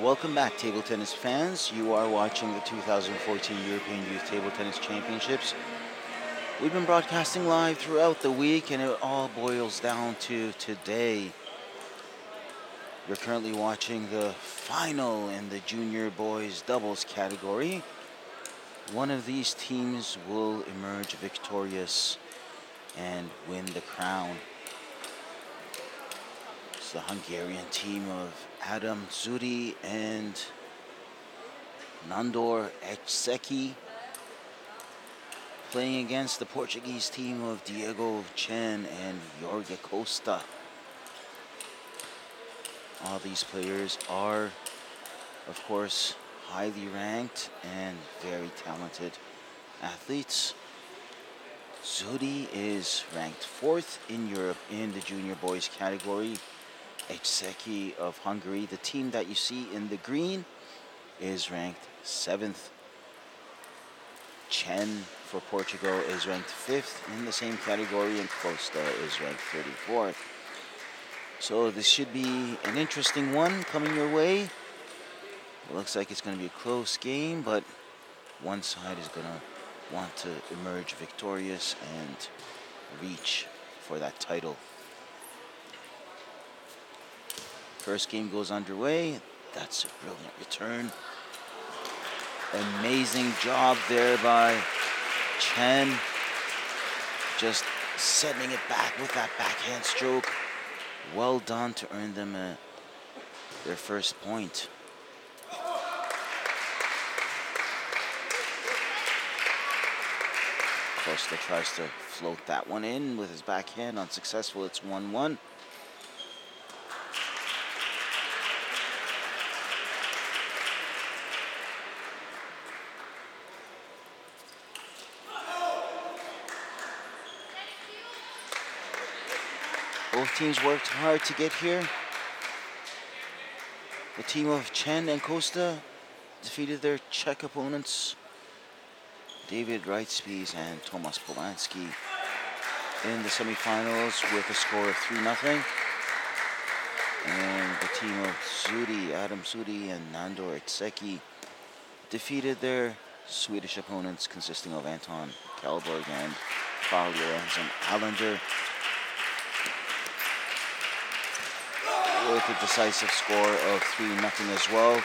Welcome back, table tennis fans. You are watching the 2014 European Youth Table Tennis Championships. We've been broadcasting live throughout the week, and it all boils down to today. You're currently watching the final in the junior boys doubles category. One of these teams will emerge victorious and win the crown. It's the Hungarian team of Szudi and Nandor Ecseki playing against the Portuguese team of Diogo Chen and Jorge Costa. All these players are, of course, highly ranked and very talented athletes. Szudi is ranked 4th in Europe in the junior boys category. Ecseki of Hungary, the team that you see in the green, is ranked 7th. Chen for Portugal is ranked 5th in the same category, and Costa is ranked 34th. So this should be an interesting one coming your way. It looks like it's going to be a close game, but one side is going to want to emerge victorious and reach for that title. First game goes underway. That's a brilliant return. Amazing job there by Chen. Just sending it back with that backhand stroke. Well done to earn them their first point. Costa tries to float that one in with his backhand. Unsuccessful. It's 1-1. Both teams worked hard to get here. The team of Chen and Costa defeated their Czech opponents, David Reitspies and Tomasz Polanski, in the semifinals with a score of 3-0. And the team of Szudi and Nandor Ecseki defeated their Swedish opponents, consisting of Anton Kjellberg and Carl Johansson Allender, with a decisive score of 3-0 as well.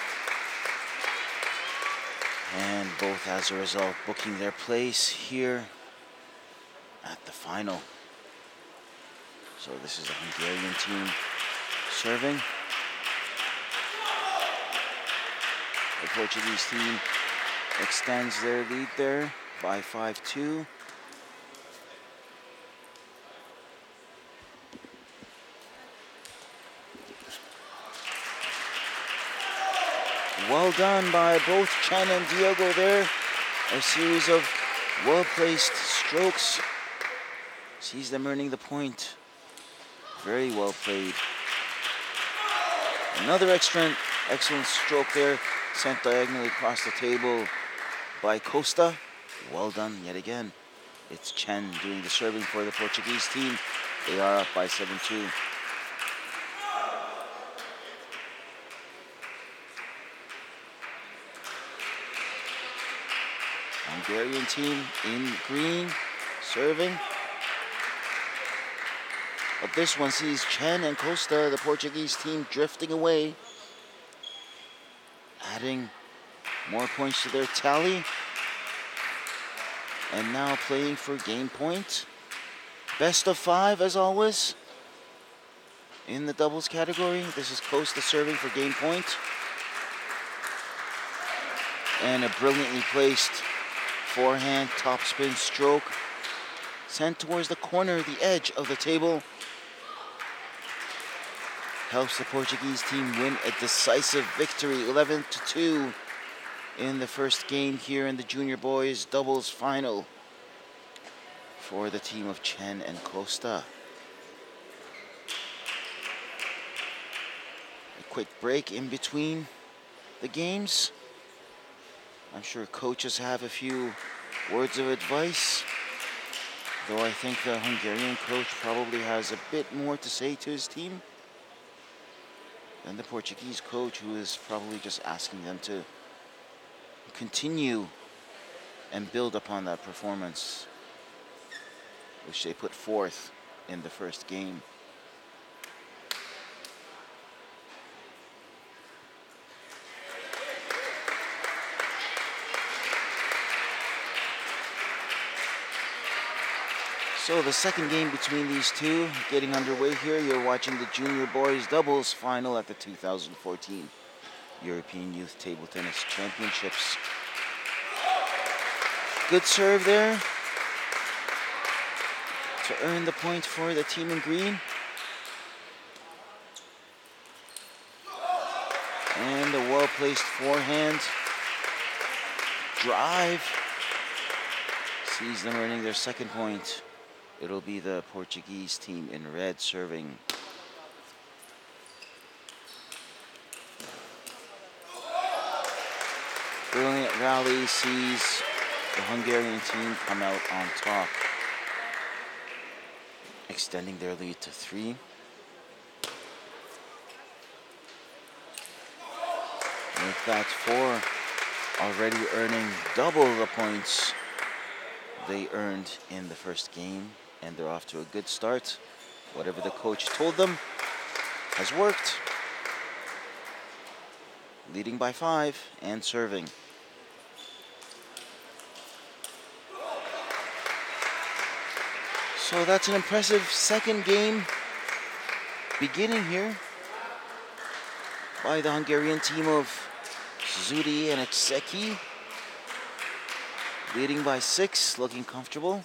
And both, as a result, booking their place here at the final. So this is the Hungarian team serving. The Portuguese team extends their lead there by 5-2. Well done by both Chen and Diogo there. A series of well-placed strokes sees them earning the point. Very well played. Another excellent stroke there, sent diagonally across the table by Costa. Well done yet again. It's Chen doing the serving for the Portuguese team. They are up by 7-2. Hungarian team in green, serving. But this one sees Chen and Costa, the Portuguese team, drifting away, adding more points to their tally. And now playing for game point. Best of 5, as always, in the doubles category. This is Costa serving for game point. And a brilliantly placed forehand topspin stroke sent towards the corner, the edge of the table. Helps the Portuguese team win a decisive victory, 11-2 in the first game here in the junior boys doubles final for the team of Chen and Costa. A quick break in between the games. I'm sure coaches have a few words of advice, though I think the Hungarian coach probably has a bit more to say to his team. and the Portuguese coach, who is probably just asking them to continue and build upon that performance, which they put forth in the first game. So the second game between these two getting underway here. You're watching the junior boys doubles final at the 2014 European Youth Table Tennis Championships. Good serve there to earn the point for the team in green. And a well-placed forehand drive sees them earning their second point. It'll be the Portuguese team in red serving. Brilliant rally sees the Hungarian team come out on top, extending their lead to 3. With that 4, already earning double the points they earned in the first game, and they're off to a good start. Whatever the coach told them has worked. Leading by 5 and serving. So that's an impressive second game beginning here by the Hungarian team of Szudi and Ecseki. Leading by 6, looking comfortable.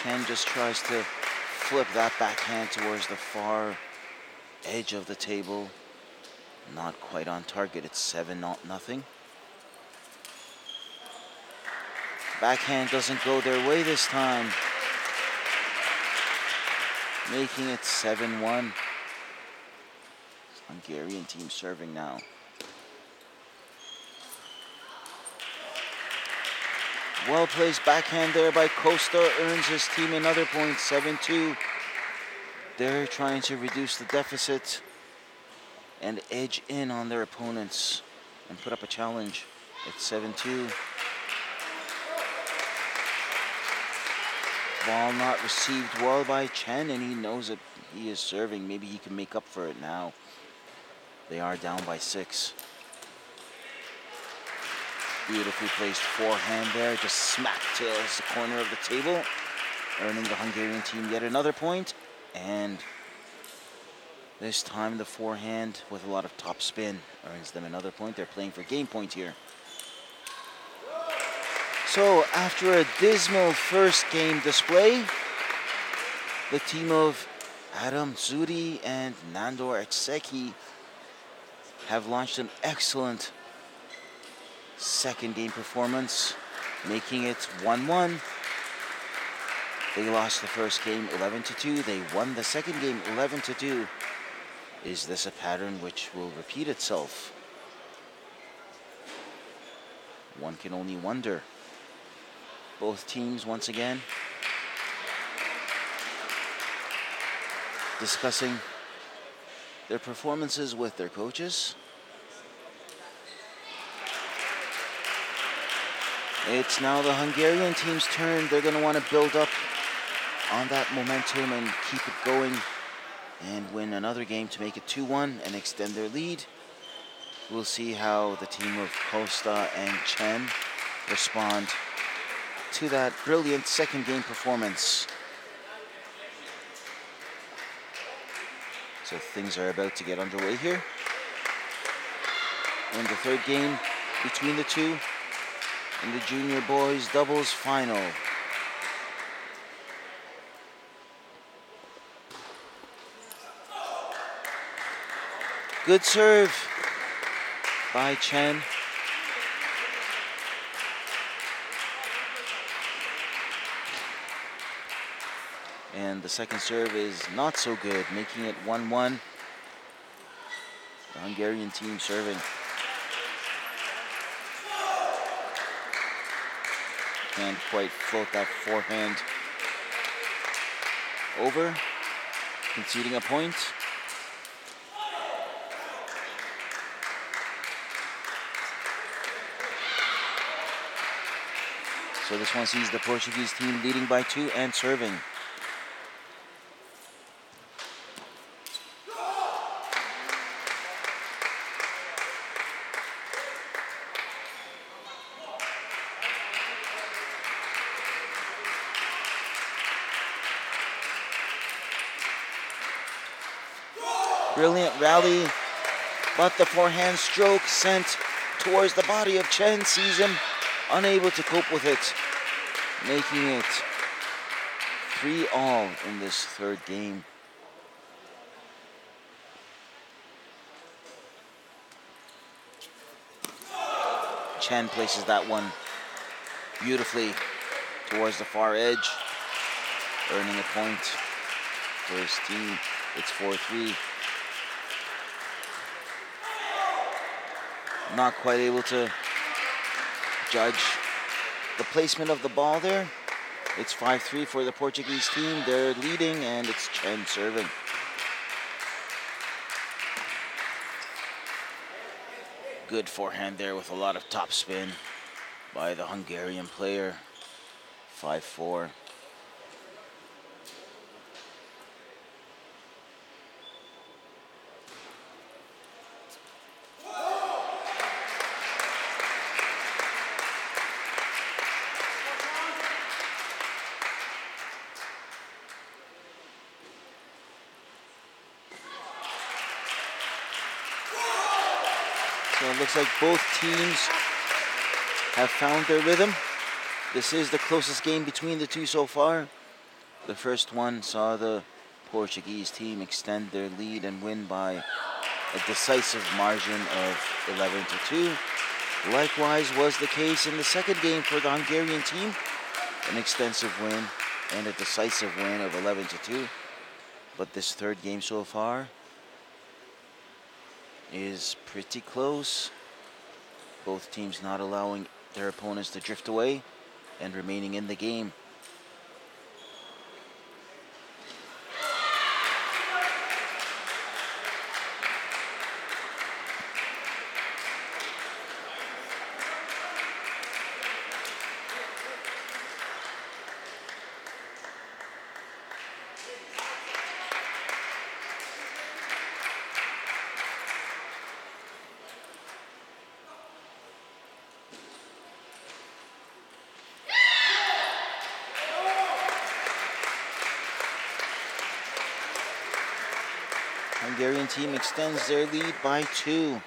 Chen just tries to flip that backhand towards the far edge of the table. Not quite on target. It's 7-0. Backhand doesn't go their way this time, making it 7-1. Hungarian team serving now. Well-placed backhand there by Costa earns his team another point, 7-2. They're trying to reduce the deficit and edge in on their opponents and put up a challenge. It's 7-2. Ball not received well by Chen, and he knows that he is serving. Maybe he can make up for it now. They are down by 6. Beautifully placed forehand there, just smacked to the corner of the table, earning the Hungarian team yet another point. And this time the forehand with a lot of top spin earns them another point. They're playing for game point here. So after a dismal first game display, the team of Adam Szudi and Nandor Ecseki have launched an excellent second game performance, making it 1-1. They lost the first game 11-2. They won the second game 11-2. Is this a pattern which will repeat itself? One can only wonder. Both teams once again discussing their performances with their coaches. It's now the Hungarian team's turn. They're going to want to build up on that momentum and keep it going and win another game to make it 2-1 and extend their lead. We'll see how the team of Costa and Chen respond to that brilliant second game performance. So things are about to get underway here in the third game between the two in the junior boys doubles final. Good serve by Chen. And the second serve is not so good, making it 1-1. The Hungarian team serving. Can't quite float that forehand over, conceding a point. So this one sees the Portuguese team leading by 2 and serving. Brilliant rally, but the forehand stroke sent towards the body of Chen sees him unable to cope with it, making it 3-all in this third game. Chen places that one beautifully towards the far edge, earning a point for his team. It's 4-3. Not quite able to judge the placement of the ball there. It's 5-3 for the Portuguese team. They're leading, and it's Chen serving. Good forehand there with a lot of topspin by the Hungarian player. 5-4. So it looks like both teams have found their rhythm. This is the closest game between the two so far. The first one saw the Portuguese team extend their lead and win by a decisive margin of 11-2. Likewise was the case in the second game for the Hungarian team. An extensive win and a decisive win of 11-2. But this third game so far is pretty close. Both teams not allowing their opponents to drift away and remaining in the game. Hungarian team extends their lead by 2.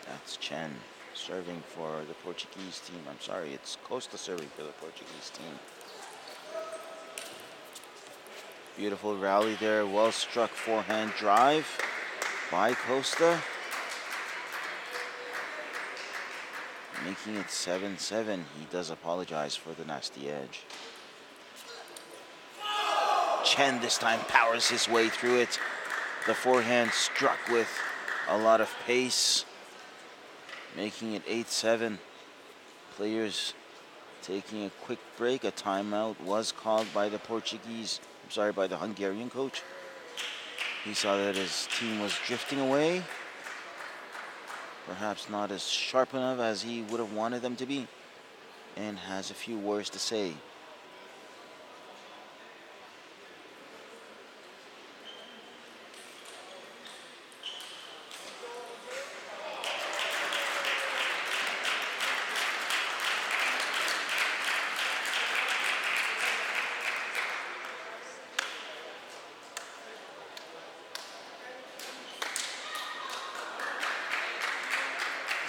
That's Chen serving for the Portuguese team. I'm sorry, it's Costa serving for the Portuguese team. Beautiful rally there, well struck forehand drive by Costa, making it 7-7. He does apologize for the nasty edge. Chen this time powers his way through it. The forehand struck with a lot of pace, making it 8-7. Players taking a quick break. A timeout was called by the by the Hungarian coach. He saw that his team was drifting away, perhaps not as sharp enough as he would have wanted them to be, and has a few words to say.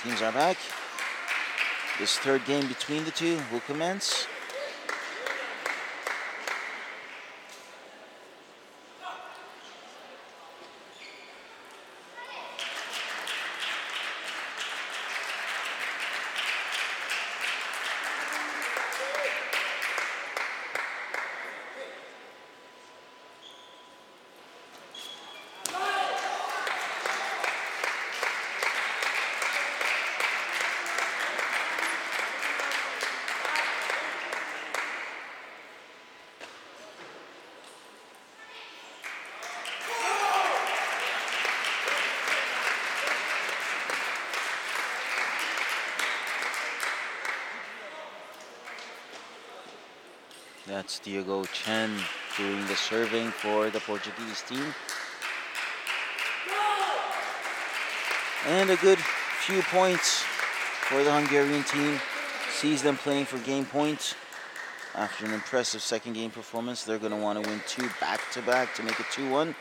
Teams are back. This third game between the two will commence. That's Diogo Chen doing the serving for the Portuguese team. And a good few points for the Hungarian team. Sees them playing for game points. After an impressive second game performance, they're going to want to win 2 back-to-back to make it 2-1.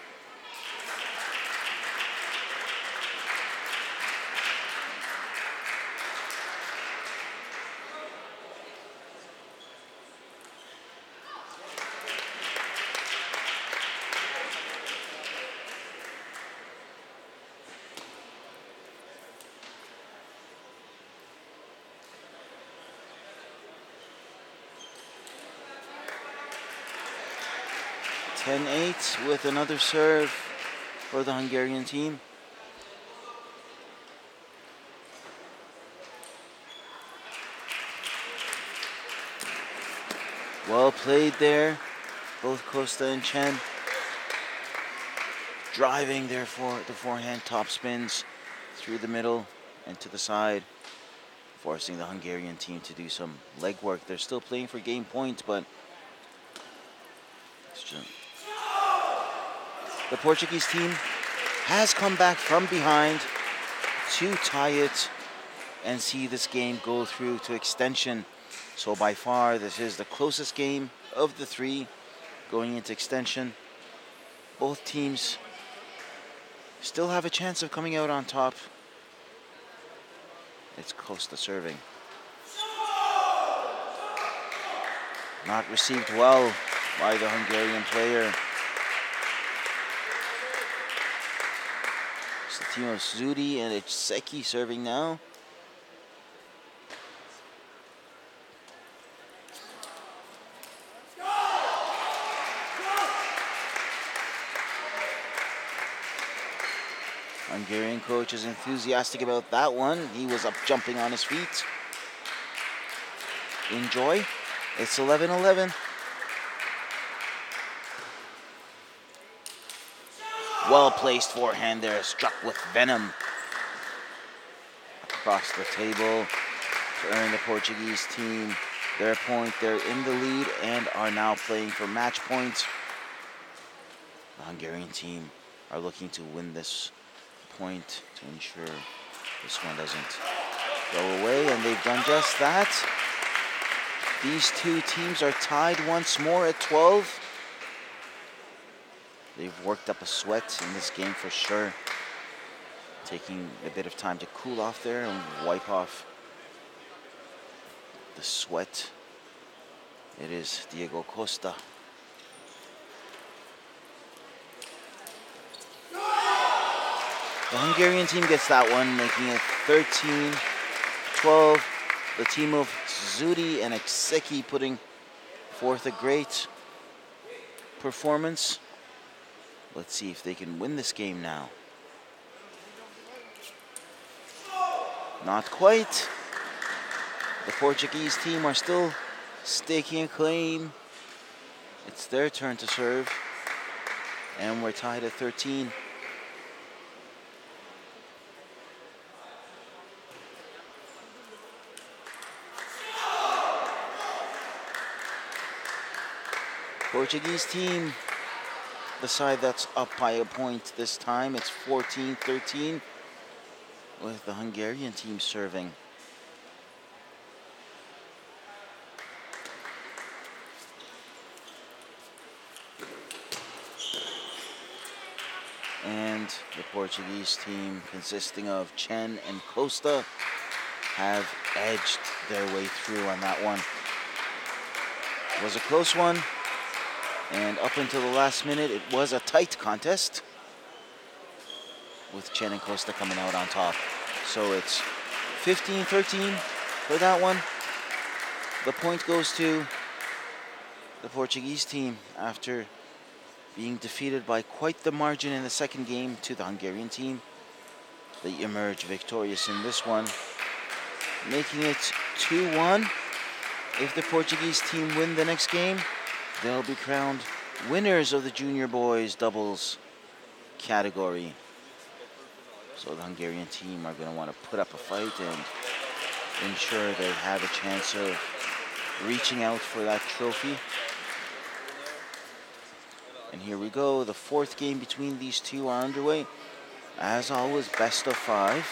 (10-8) with another serve for the Hungarian team. Well played there, both Costa and Chen. Driving there for the forehand top spins through the middle and to the side, forcing the Hungarian team to do some legwork. They're still playing for game points, but the Portuguese team has come back from behind to tie it and see this game go through to extension. So by far, this is the closest game of the 3 going into extension. Both teams still have a chance of coming out on top. It's Costa serving. Not received well by the Hungarian player. It's the team of Szudi and Ecseki serving now. Hungarian coach is enthusiastic about that one. He was up jumping on his feet. Enjoy. It's 11-11. Well-placed forehand there, struck with venom. Across the table to earn the Portuguese team their point. They're in the lead and are now playing for match points. The Hungarian team are looking to win this point to ensure this one doesn't go away, and they've done just that. These 2 teams are tied once more at 12. They've worked up a sweat in this game for sure. Taking a bit of time to cool off there and wipe off the sweat. It is Diogo Costa. The Hungarian team gets that one, making it 13-12. The team of Szudi and Ecseki putting forth a great performance. Let's see if they can win this game now. Not quite. The Portuguese team are still staking a claim. It's their turn to serve. And we're tied at 13. Portuguese team, the side that's up by a point this time. It's 14-13 with the Hungarian team serving. And the Portuguese team, consisting of Chen and Costa, have edged their way through on that one. It was a close one. And up until the last minute, it was a tight contest, with Chen and Costa coming out on top. So it's 15-13 for that one. The point goes to the Portuguese team after being defeated by quite the margin in the second game to the Hungarian team. They emerge victorious in this one, making it 2-1. If the Portuguese team win the next game, they'll be crowned winners of the junior boys doubles category. So the Hungarian team are going to want to put up a fight and ensure they have a chance of reaching out for that trophy. And here we go. The fourth game between these two are underway. As always, best of 5.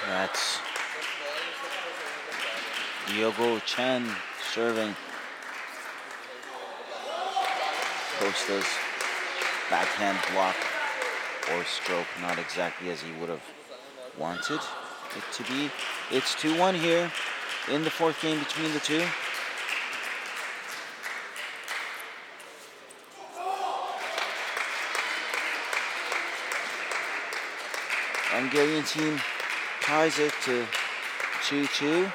That's Diogo Chen serving. Costa's backhand block or stroke, not exactly as he would have wanted it to be. It's 2-1 here in the fourth game between the two. Hungarian team ties it to 2-2.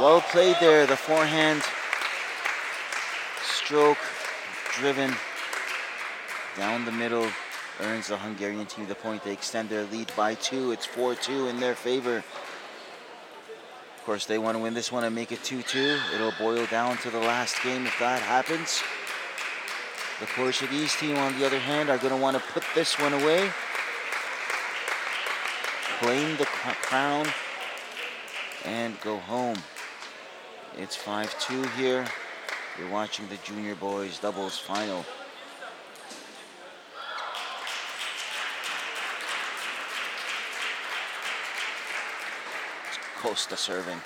Well played there, the forehand stroke driven down the middle earns the Hungarian team the point. They extend their lead by 2. It's 4-2 in their favor. Of course, they want to win this one and make it 2-2. It'll boil down to the last game if that happens. The Portuguese team, on the other hand, are going to want to put this one away, claim the crown, and go home. It's 5-2 here. You're watching the junior boys doubles final. It's Costa serving.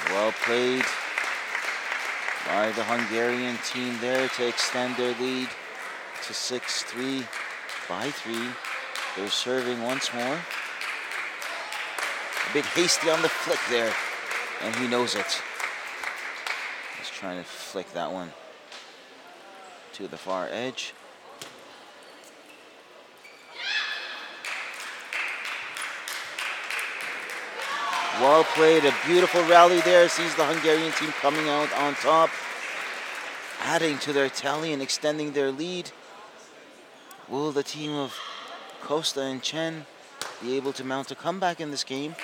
Well played by the Hungarian team there to extend their lead to 6-3 by 3. They're serving once more. A bit hasty on the flick there, and he knows it. He's trying to flick that one to the far edge. Well played, a beautiful rally there. Sees the Hungarian team coming out on top, adding to their tally and extending their lead. Will the team of Costa and Chen be able to mount a comeback in this game?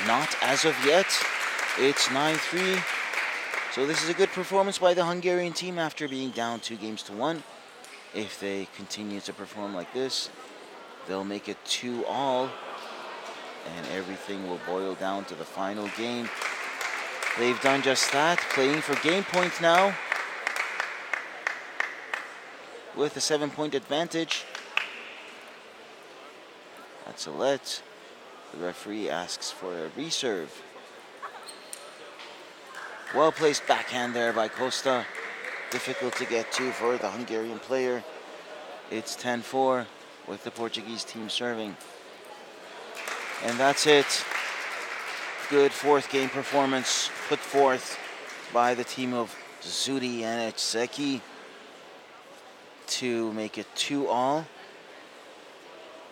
Not as of yet. It's 9-3. So this is a good performance by the Hungarian team after being down 2-1. If they continue to perform like this, they'll make it 2-all. And everything will boil down to the final game. They've done just that, playing for game point now with a 7-point advantage. That's a let. The referee asks for a reserve. Well-placed backhand there by Costa. Difficult to get to for the Hungarian player. It's 10-4 with the Portuguese team serving. And that's it. Good fourth game performance put forth by the team of Szudi and Ecseki to make it 2-all.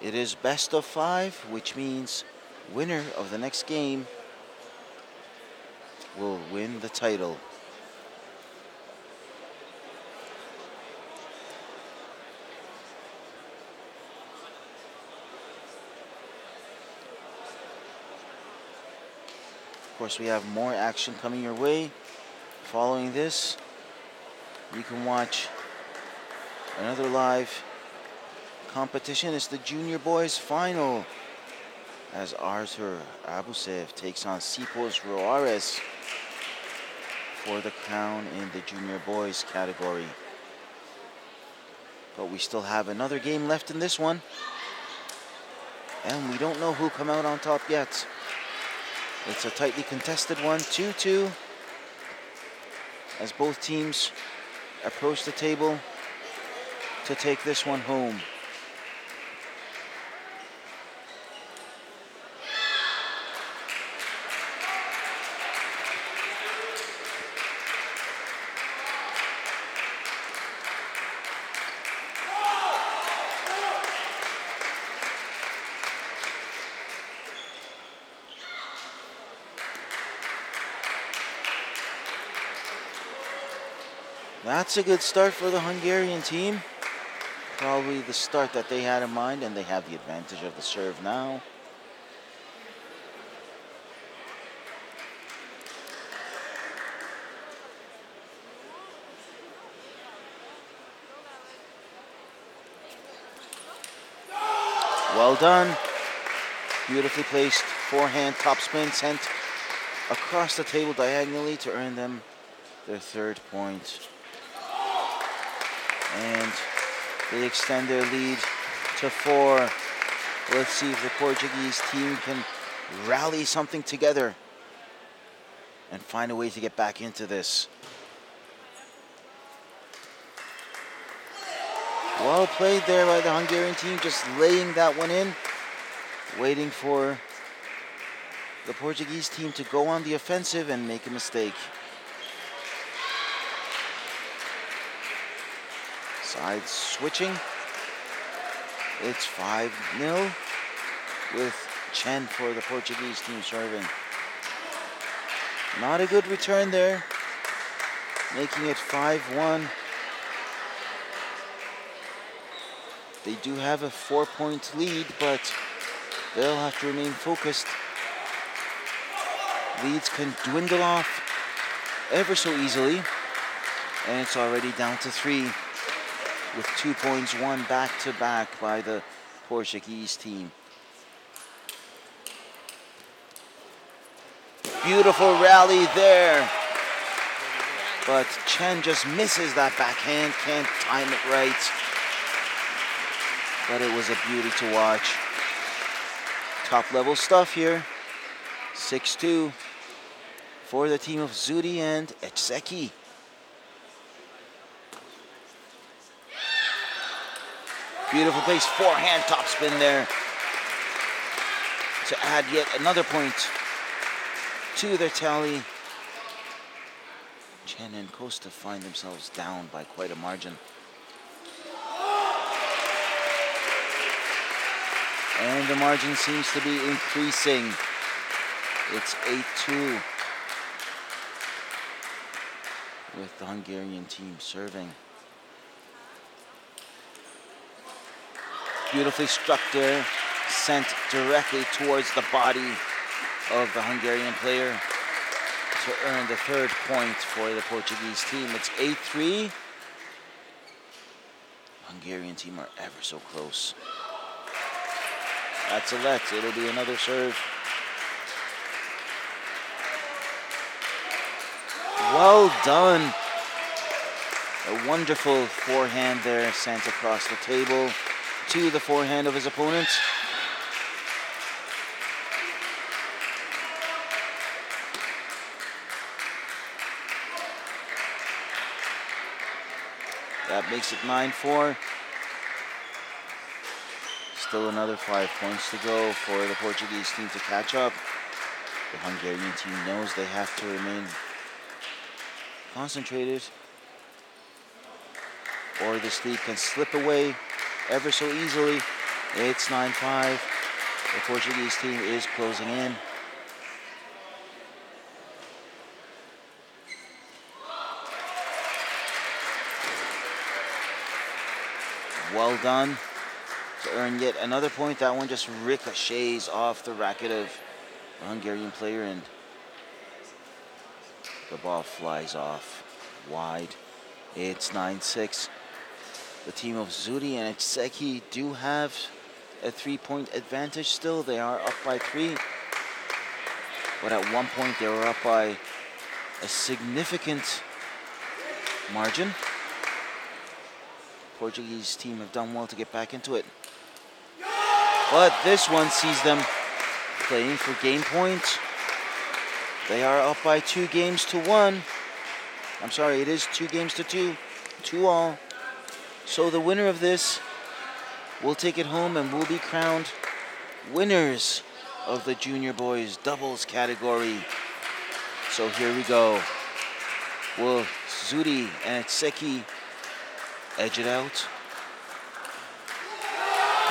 It is best of 5, which means winner of the next game will win the title. Of course, we have more action coming your way. Following this, you can watch another live competition. It's the junior boys final as Arthur Abusev takes on Sipos Roares. for the crown in the junior boys category. But we still have another game left in this one. And we don't know who'll come out on top yet. It's a tightly contested one, 2-2. As both teams approach the table to take this one home. That's a good start for the Hungarian team. Probably the start that they had in mind, and they have the advantage of the serve now. Well done. Beautifully placed forehand topspin sent across the table diagonally to earn them their third point. And they extend their lead to 4. Let's see if the Portuguese team can rally something together and find a way to get back into this. Well played there by the Hungarian team, just laying that one in, waiting for the Portuguese team to go on the offensive and make a mistake. Side switching. It's 5-0 with Chen for the Portuguese team serving. Not a good return there, making it 5-1. They do have a 4-point lead, but they'll have to remain focused. Leads can dwindle off ever so easily, and it's already down to 3. With 2 points won back-to-back by the Portuguese team. Beautiful rally there. But Chen just misses that backhand, can't time it right. But it was a beauty to watch. Top level stuff here. 6-2 for the team of Szudi and Ecseki. Beautiful place, forehand topspin there to add yet another point to their tally. Chen and Costa find themselves down by quite a margin. And the margin seems to be increasing. It's 8-2 with the Hungarian team serving. Beautifully struck there, sent directly towards the body of the Hungarian player to earn the third point for the Portuguese team. It's 8-3. Hungarian team are ever so close. That's a let. It'll be another serve. Well done. A wonderful forehand there sent across the table to the forehand of his opponent. That makes it 9-4. Still another 5 points to go for the Portuguese team to catch up. The Hungarian team knows they have to remain concentrated, or this lead can slip away ever so easily. It's 9-5. The Portuguese team is closing in. Well done to earn yet another point. That one just ricochets off the racket of the Hungarian player and the ball flies off wide. It's 9-6. The team of Szudi and Ecseki do have a 3-point advantage still. They are up by 3. But at one point they were up by a significant margin. Portuguese team have done well to get back into it. But this one sees them playing for game point. They are up by 2-1. I'm sorry, it is 2-2, 2-all. So the winner of this will take it home and will be crowned winners of the junior boys doubles category. So here we go. Will Szudi and Ecseki edge it out?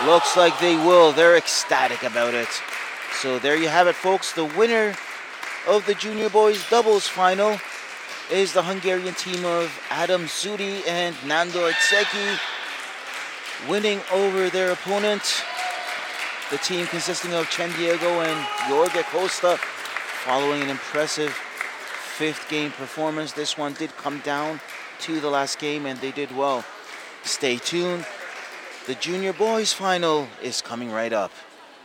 Looks like they will. They're ecstatic about it. So there you have it, folks. The winner of the junior boys doubles final is the Hungarian team of Adam Szudi and Nandor Ecseki, winning over their opponent, the team consisting of Chen Diego and Jorge Costa, following an impressive fifth game performance. This one did come down to the last game and they did well. Stay tuned. The junior boys final is coming right up.